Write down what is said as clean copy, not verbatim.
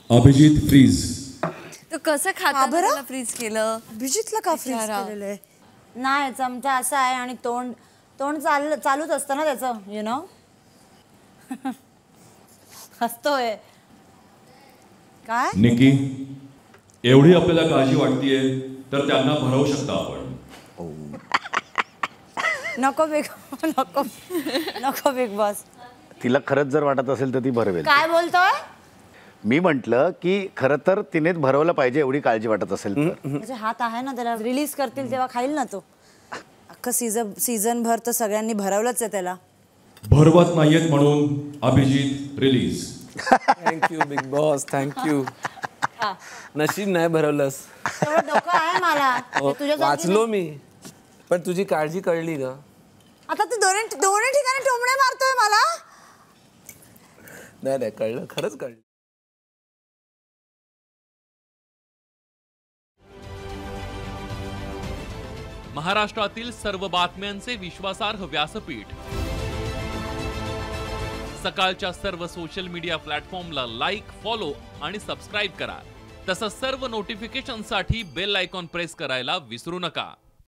Abhijit fridge. तो कसं खाता फ्रीज केलं? अभिजितला का फ्रीज केलेलं आहे? नाही, चमचा असा आहे आणि तोंड चालूच असतं ना त्याचं, यु नो. हसतोय काय? निकी, एवढी आपल्याला काळजी वाटतेय तर त्यांना भरवू शकता आपण. नको बिग बॉस. तिला खरंच जर वाटत असेल तर ती भरवेल. काय बोलतोय? मी म्हंटल की खरं तर तिनेच भरवलं पाहिजे एवढी काळजी वाटत असेल तर. म्हणजे हात आहे ना, त्याला रिलीज करतील तेव्हा खाईल ना तो. अख्खं सीझन भर तर सगळ्यांनी भरवलंच आहे त्याला. भरवत नाहीयेत म्हणून Abhijit release. Thank you Bigg boss, thank you. नशीब नाही भरवलंस. डोकं आहे मला. वाचलो मी, पण तुझी काळजी कळली ग. आता तू दोन्ही ठिकाणी टोमणे मारतोय मला. नाही कळलं, खरंच कळलं. महाराष्ट्रातील सर्व बातम्यांचे विश्वासार्ह व्यासपीठ. सकाळच्या सर्व सोशल मीडिया प्लॅटफॉर्मला लाईक, फॉलो आणि सबस्क्राईब करा. तसंच सर्व नोटिफिकेशनसाठी बेल आयकॉन प्रेस करायला विसरू नका.